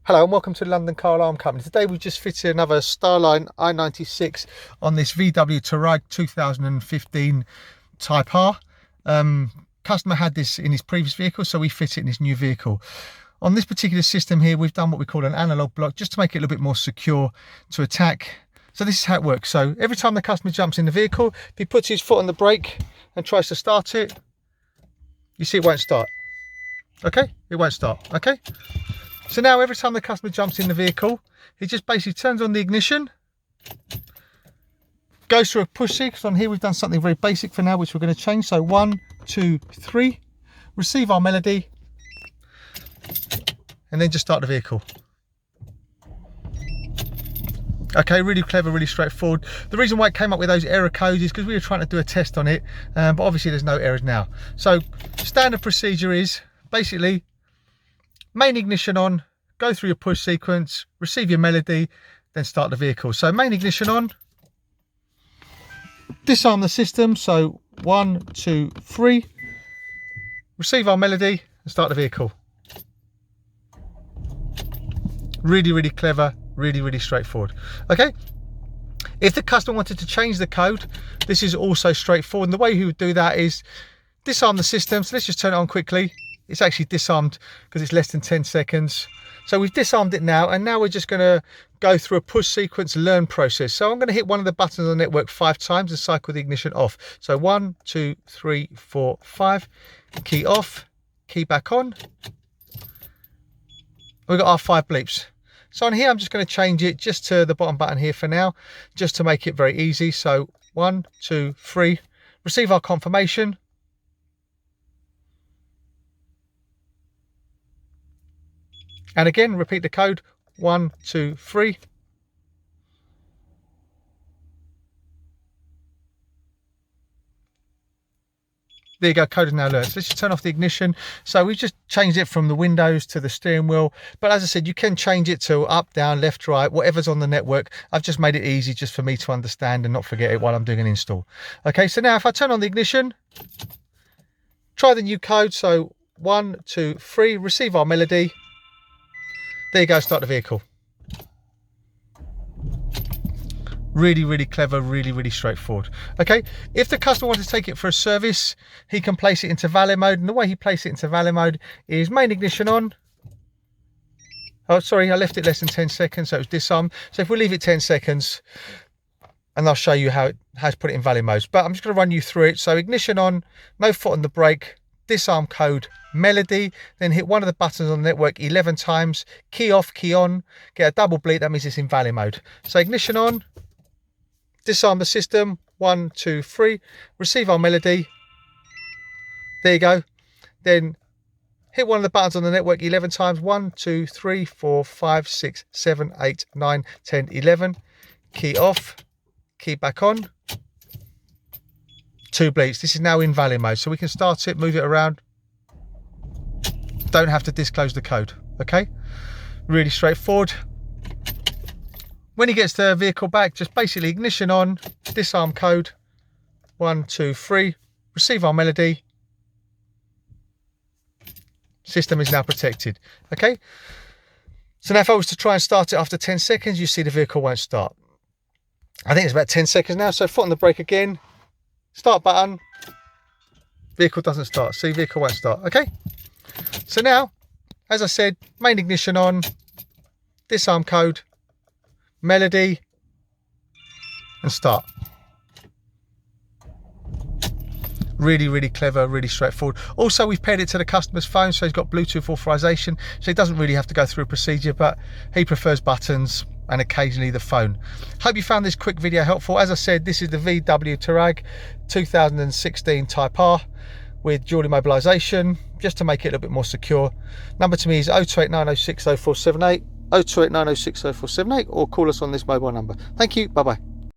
Hello and welcome to the London Car Alarm Company. Today we just fitted another Starline i96 on this VW Touareg 2015 Type R. Customer had this in his previous vehicle, so we fit it in his new vehicle. On this particular system here, we've done what we call an analog block just to make it a little bit more secure to attack. So this is how it works. So every time the customer jumps in the vehicle, if he puts his foot on the brake and tries to start it, you see it won't start. Okay, it won't start. Okay. So now every time the customer jumps in the vehicle, he just basically turns on the ignition, goes through a push sequence. On here we've done something very basic for now, which we're going to change. So 1, 2, 3, receive our melody, and then just start the vehicle. Okay, really clever, really straightforward. The reason why it came up with those error codes is because we were trying to do a test on it, but obviously there's no errors now. So standard procedure is basically main ignition on, go through your push sequence, receive your melody, then start the vehicle. So main ignition on, disarm the system. So 1, 2, 3, receive our melody and start the vehicle. Really clever, really straightforward. Okay. If the customer wanted to change the code, this is also straightforward. And the way he would do that is disarm the system. So let's just turn it on quickly. It's actually disarmed because it's less than 10 seconds. So we've disarmed it now, and now we're just going to go through a push sequence learn process. So I'm going to hit one of the buttons on the network 5 times and cycle the ignition off. So 1, 2, 3, 4, 5. Key off, key back on. We've got our 5 bleeps. So on here, I'm just going to change it just to the bottom button here for now, just to make it very easy. So 1, 2, 3, receive our confirmation. And again, repeat the code, 1, 2, 3. There you go, code is now learned. So let's just turn off the ignition. So we've just changed it from the windows to the steering wheel. But as I said, you can change it to up, down, left, right, whatever's on the network. I've just made it easy just for me to understand and not forget it while I'm doing an install. Okay, so now if I turn on the ignition, try the new code. So 1, 2, 3, receive our melody. There you go, start the vehicle. Really clever, really straightforward. Okay, if the customer wants to take it for a service, he can place it into Valet Mode. And the way he places it into Valet Mode is main ignition on. Oh, sorry, I left it less than 10 seconds, so it was disarmed. So if we leave it 10 seconds, and I'll show you how to put it in Valet Mode. But I'm just going to run you through it. So ignition on, no foot on the brake, disarm code, melody, then hit one of the buttons on the network 11 times, key off, key on, get a double bleep. That means it's in Valet Mode. So ignition on, disarm the system, 1, 2, 3, receive our melody. There you go. Then hit one of the buttons on the network 11 times, 1, 2, 3, 4, 5, 6, 7, 8, 9, 10, 11. Key off, key back on. 2 bleeps. This is now in Valet Mode, so we can start it, move it around. Don't have to disclose the code. Okay, really straightforward. When he gets the vehicle back, just basically ignition on, disarm code, 1, 2, 3, receive our melody. System is now protected. Okay, so now if I was to try and start it after 10 seconds, you see the vehicle won't start. I think it's about 10 seconds now, so foot on the brake again, start button, vehicle doesn't start. See, vehicle won't start. Okay, so now, as I said, main ignition on, disarm code, melody, and start. Really clever, really straightforward. Also, we've paired it to the customer's phone, so he's got Bluetooth authorization, so he doesn't really have to go through a procedure, but he prefers buttons and occasionally the phone. Hope you found this quick video helpful. As I said, this is the VW Touareg 2016 Type R with dual immobilisation, just to make it a little bit more secure. Number to me is 0289060478, 0289060478, or call us on this mobile number. Thank you, bye bye.